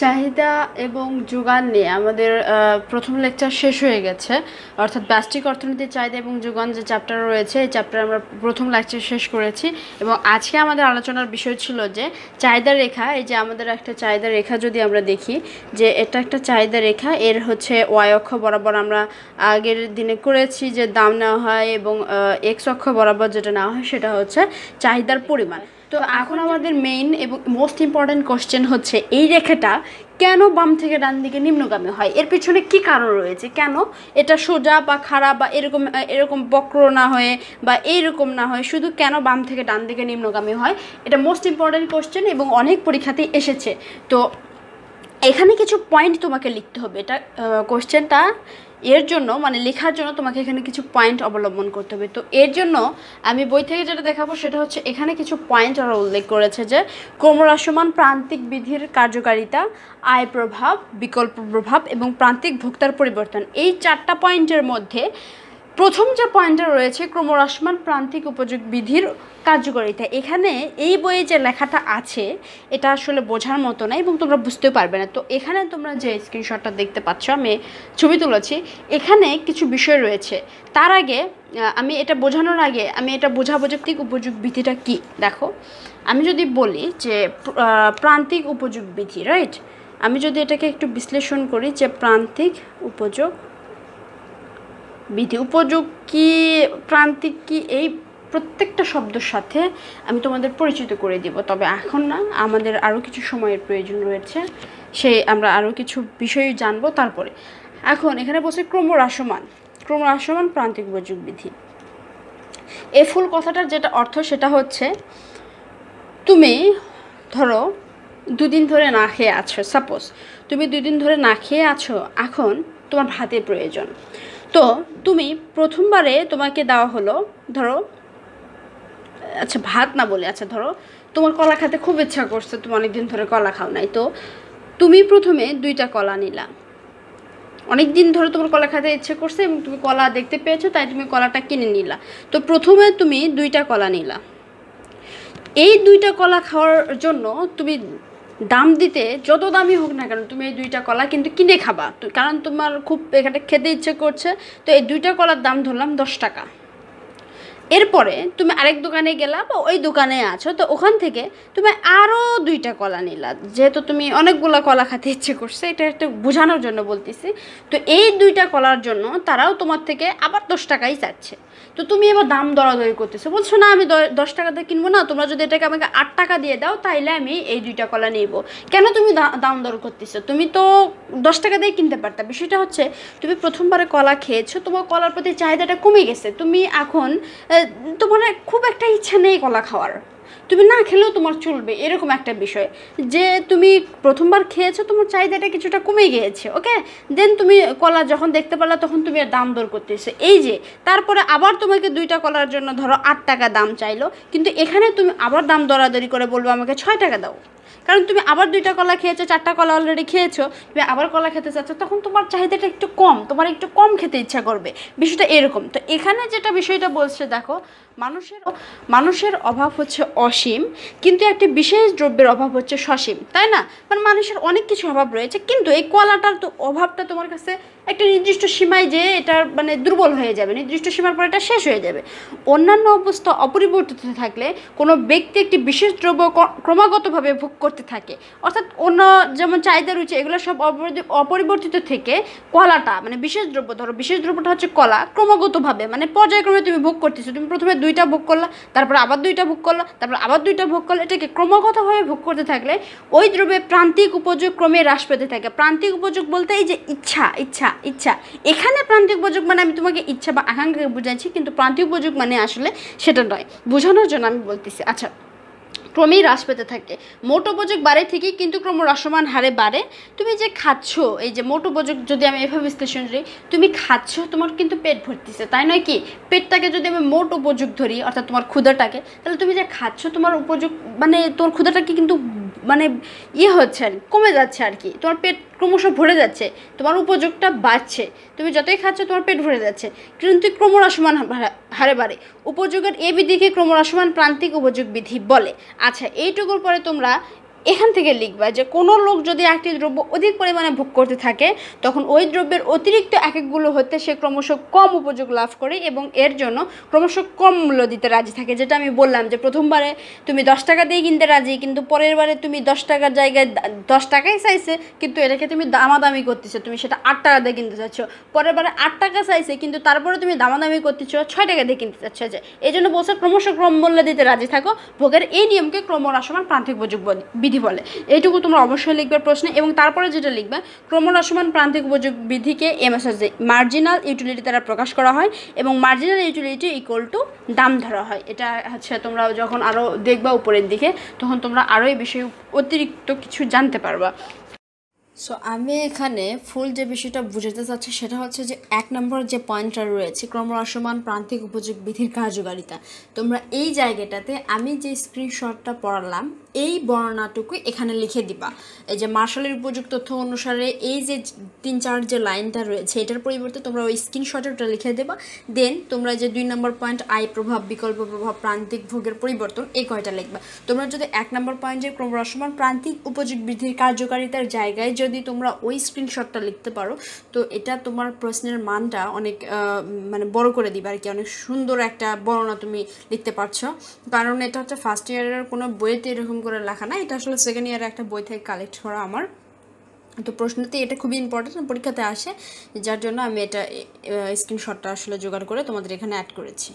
চাহিদা এবং যোগান নিয়ে আমাদের প্রথম লেকচার শেষ হয়ে গেছে, অর্থাৎ ব্যষ্টিক অর্থনীতির চাহিদা এবং যোগান যে চ্যাপ্টার রয়েছে এই চ্যাপ্টার আমরা প্রথম লেকচার শেষ করেছি। এবং আজকে আমাদের আলোচনার বিষয় ছিল যে চাহিদা রেখা। এই যে আমাদের একটা চাহিদা রেখা যদি আমরা দেখি যে এটা একটা চাহিদা রেখা, এর হচ্ছে ওয়াই অক্ষ বরাবর আমরা আগের দিনে করেছি যে দাম নেওয়া হয়, এবং এক্স অক্ষ বরাবর যেটা নেওয়া হয় সেটা হচ্ছে চাহিদার পরিমাণ। তো এখন আমাদের মেইন এবং মোস্ট ইম্পর্ট্যান্ট কোশ্চেন হচ্ছে এই রেখাটা কেন বাম থেকে ডান দিকে নিম্নগামী হয়, এর পিছনে কি কারণ রয়েছে, কেন এটা সোজা বা খারাপ বা এরকম এরকম বক্র না হয়ে বা এইরকম না হয়, শুধু কেন বাম থেকে ডান দিকে নিম্নগামী হয়, এটা মোস্ট ইম্পর্ট্যান্ট কোশ্চেন এবং অনেক পরীক্ষাতেই এসেছে। তো এখানে কিছু পয়েন্ট তোমাকে লিখতে হবে। এটা কোশ্চেনটা এর জন্য মানে লেখার জন্য তোমাকে এখানে কিছু পয়েন্ট অবলম্বন করতে হবে। তো এর জন্য আমি বই থেকে যেটা দেখাবো সেটা হচ্ছে এখানে কিছু পয়েন্ট ওরা উল্লেখ করেছে যে ক্রমহ্রাসমান প্রান্তিক বিধির কার্যকারিতা, আয় প্রভাব, বিকল্প প্রভাব এবং প্রান্তিক ভোক্তার পরিবর্তন। এই 4টা পয়েন্টের মধ্যে প্রথম যে পয়েন্টটা রয়েছে ক্রমহ্রাসমান প্রান্তিক উপযোগ বিধির কার্যকারিতা, এখানে এই বইয়ে যে লেখাটা আছে এটা আসলে বোঝার মতো না এবং তোমরা বুঝতেও পারবে না। তো এখানে তোমরা যে স্ক্রিনশটটা দেখতে পাচ্ছ, আমি ছবি তুলেছি, এখানে কিছু বিষয় রয়েছে। তার আগে আমি এটা বোঝানোর আগে আমি এটা বোঝাবো যে প্রান্তিক উপযোগ বিধিটা কী। দেখো, আমি যদি বলি যে প্রান্তিক উপযোগ বিধি, রাইট, আমি যদি এটাকে একটু বিশ্লেষণ করি যে প্রান্তিক উপযোগ বিধি, উপযোগ কি, প্রান্তিক কি, এই প্রত্যেকটা শব্দের সাথে আমি তোমাদের পরিচিত করে দিব। তবে এখন না, আমাদের আরও কিছু সময়ের প্রয়োজন রয়েছে, সেই আমরা আরও কিছু বিষয় জানবো তারপরে। এখন এখানে বলছে ক্রমহ্রাসমান প্রান্তিক উপযোগ বিধি। এই ফুল কথাটার যেটা অর্থ সেটা হচ্ছে তুমি ধরো দুদিন ধরে না খেয়ে আছো, সাপোজ তুমি দুদিন ধরে না খেয়ে আছো, এখন তোমার ভাতের প্রয়োজন। তো তুমি প্রথমবারে তোমাকে দেওয়া হলো ধরো, আচ্ছা ভাত না বলে, আচ্ছা ধরো তোমার কলা খেতে খুব ইচ্ছা করছে, তুমি অনেকদিন ধরে কলা খাও নাই, তো তুমি প্রথমে 2টা কলা নিলা। অনেক দিন ধরে তোমার কলা খেতে ইচ্ছে করছে এবং তুমি কলা দেখতে পেয়েছো, তাই তুমি কলাটা কিনে নিলা। তো প্রথমে তুমি 2টা কলা নিলা। এই 2টা কলা খাওয়ার জন্য তুমি দাম দিতে যত দামি হোক না কেন, তুমি এই 2টা কলা কিন্তু কিনে খাবা, কারণ তোমার খুব এখানে খেতে ইচ্ছে করছে। তো এই 2টা কলার দাম ধরলাম 10 টাকা। এরপরে তুমি আরেক দোকানে গেলা বা ওই দোকানে আছো, তো ওখান থেকে তুমি আরও 2টা কলা নিলা, যেহেতু তুমি অনেকগুলো কলা খেতে ইচ্ছে করছে, এটা একটা বোঝানোর জন্য বলতেছি। তো এই 2টা কলার জন্য তারাও তোমার থেকে আবার 10 টাকাই চাচ্ছে। তো তুমি এবার দাম দরাদরি করতেছো, বলছো না আমি 10 টাকাতে কিনবো না, তোমরা যদি এটাকে আমাকে 8 টাকা দিয়ে দাও তাইলে আমি এই 2টা কলা নিব। কেন তুমি দাম দর করতেছো? তুমি তো 10 টাকা দিয়ে কিনতে পারতা। বিষয়টা হচ্ছে তুমি প্রথমবারে কলা খেয়েছো, তোমার কলার প্রতি চাহিদাটা কমে গেছে, তুমি এখন তোমার খুব একটা ইচ্ছা নেই কলা খাওয়ার, তুমি না খেলেও তোমার চলবে, এরকম একটা বিষয়। যে তুমি প্রথমবার খেয়েছো, তোমার চাহিদাটা কিছুটা কমে গিয়েছে, ওকে, দেন তুমি কলা যখন দেখতে পারলা তখন তুমি আর দাম দর করতেছো। এই যে তারপরে আবার তোমাকে 2টা কলার জন্য ধরো 8 টাকা দাম চাইলো, কিন্তু এখানে তুমি আবার দাম দরাদরি করে বলবো আমাকে 6 টাকা দাও, কারণ তুমি আবার 2টা কলা খেয়েছো, 4টা কলা অলরেডি খেয়েছো, তুমি আবার কলা খেতে চাচ্ছ, তখন তোমার চাহিদাটা একটু কম, তোমার একটু কম খেতে ইচ্ছা করবে, বিষয়টা এরকম। তো এখানে যেটা বিষয়টা বলছে, দেখো মানুষের অভাব হচ্ছে অসীম, কিন্তু একটি বিশেষ দ্রব্যের অভাব হচ্ছে সসীম, তাই না? মানে মানুষের অনেক কিছু অভাব রয়েছে, কিন্তু এই কলাটার তো অভাবটা তোমার কাছে একটা নির্দিষ্ট সীমায় যে এটা মানে দুর্বল হয়ে যাবে, নির্দিষ্ট সীমার পর এটা শেষ হয়ে যাবে। অন্যান্য অবস্থা অপরিবর্তিত থাকলে কোনো ব্যক্তি একটি বিশেষ দ্রব্য ক্রমাগতভাবে ভোগ করতে থাকে, অর্থাৎ অন্য যেমন চাহিদা রুচি এগুলো সব অপরিবর্তিত থেকে কলাটা মানে বিশেষ দ্রব্য, ধরো বিশেষ দ্রব্যটা হচ্ছে কলা, ক্রমাগতভাবে মানে পর্যায়ক্রমে তুমি ভোগ করতেছো। তুমি প্রথমে 2টা ভোগ করলা, তারপর আবার 2টা ভোগ করলা, তারপর আবার 2টা ভোগ করলা, এটাকে ক্রমাগতভাবে ভোগ করতে থাকলে ওই দ্রব্যের প্রান্তিক উপযোগ ক্রমে হ্রাস পেতে থাকে। প্রান্তিক উপযোগ বলতে এই যে ইচ্ছা ইচ্ছা ইচ্ছা, এখানে প্রান্তিক উপযোগ মানে আমি তোমাকে ইচ্ছা বা আকাঙ্ক্ষাকে বুঝাচ্ছি, কিন্তু প্রান্তিক উপযোগ মানে আসলে সেটা নয়, বোঝানোর জন্য আমি বলতেছি। আচ্ছা, ক্রমেই হ্রাস পেতে থাকে। মোট উপযোগ বাড়ে ঠিকই, কিন্তু ক্রমহ্রাসমান হারে বাড়ে। তুমি যে খাচ্ছ, এই যে মোট উপযোগ যদি আমি এভাবে বিশ্লেষণ করি, তুমি খাচ্ছ, তোমার কিন্তু পেট ভর্তিছে, তাই নয় কি? পেটটাকে যদি আমি মোট উপযোগ ধরি, অর্থাৎ তোমার ক্ষুধাটাকে, তাহলে তুমি যে খাচ্ছ তোমার উপযোগ মানে তোমার ক্ষুধাটাকে কিন্তু মানে হচ্ছে আর কমে যাচ্ছে আর কি, তোমার পেট ক্রমশ ভরে যাচ্ছে, তোমার উপযোগটা বাড়ছে, তুমি যতই খাচ্ছ তোমার পেট ভরে যাচ্ছে, কিন্তু ক্রমহ্রাসমান হারে বাড়ে। উপযোগের এই বিধিকে ক্রমহ্রাসমান প্রান্তিক উপযোগ বিধি বলে। আচ্ছা, এইটুকুর পরে তোমরা এখান থেকে লিখবা যে কোনো লোক যদি একটি দ্রব্য অধিক পরিমাণে ভোগ করতে থাকে তখন ওই দ্রব্যের অতিরিক্ত এককগুলো হতে সে ক্রমশ কম উপযোগ লাভ করে এবং এর জন্য ক্রমশ কম মূল্য দিতে রাজি থাকে। যেটা আমি বললাম যে প্রথমবারে তুমি 10 টাকা দিয়ে কিনতে রাজি, কিন্তু পরের বারে তুমি 10 টাকার জায়গায় 10 টাকাই চাইছে, কিন্তু এটাকে তুমি দামাদামি করতেছো, তুমি সেটা 8 টাকা দিয়ে কিনতে চাচ্ছ। পরের বারে 8 টাকা চাইছে, কিন্তু তারপরে তুমি দামাদামি করতেছো 6 টাকা দিয়ে কিনতে চাচ্ছ। যে এই জন্য বলছে ক্রমশ কম মূল্য দিতে রাজি থাকো। ভোগের এই নিয়মকে ক্রমহ্রাসমান প্রান্তিক উপযোগ বিধি বলে। এইটুকু তোমরা অবশ্যই লিখবে প্রশ্নে। এবং তারপরে যেটা লিখবে, ক্রমহ্রাসমান প্রান্তিক উপযোগ বিধিকে এমএসএসে মার্জিনাল ইউটিলিটি দ্বারা প্রকাশ করা হয় এবং মার্জিনাল ইউটিলিটি ইকুয়াল টু দাম ধরা হয়। এটা হচ্ছে তোমরা যখন আরও দেখবা উপরের দিকে তখন তোমরা আরও এই বিষয়ে অতিরিক্ত কিছু জানতে পারবা। সো আমি এখানে ফুল যে বিষয়টা বুঝাতে চাচ্ছি সেটা হচ্ছে যে 1 নম্বর যে পয়েন্টটা রয়েছে ক্রমহ্রাসমান প্রান্তিক উপযোগ বিধির কার্যকারিতা, তোমরা এই জায়গাটাতে আমি যে স্ক্রিনশটটা পড়ালাম এই বর্ণনাটুকু এখানে লিখে দিবা। এই যে মার্শালের উপযুক্ত তথ্য অনুসারে এই যে 3-4 যে লাইনটা রয়েছে এটার পরিবর্তে তোমরা ওই স্ক্রিনশটটা লিখে দেবা। দেন তোমরা যে 2 নম্বর পয়েন্ট আয় প্রভাব, বিকল্প প্রভাব, প্রান্তিক ভোগের পরিবর্তন, এই কয়টা লিখবা। তোমরা যদি 1 নম্বর পয়েন্টে ক্রমহ্রাসমান প্রান্তিক উপযোগ বিধির কার্যকারিতার জায়গায় যদি তোমরা ওই স্ক্রিনশটটা লিখতে পারো তো এটা তোমার প্রশ্নের মানটা অনেক মানে বড় করে দিবে আর কি, অনেক সুন্দর একটা বর্ণনা তুমি লিখতে পারছো। কারণ এটা হচ্ছে ফার্স্ট ইয়ারের কোনো বইতে এরকম করে লেখা না, এটা আসলে সেকেন্ড ইয়ারের একটা বই থেকে কালেক্ট করা আমার। তো প্রশ্নতে এটা খুবই ইম্পর্টেন্ট, পরীক্ষাতে আসে, যার জন্য আমি এটা স্ক্রিনশটটা আসলে জোগাড় করে তোমাদের এখানে অ্যাড করেছি।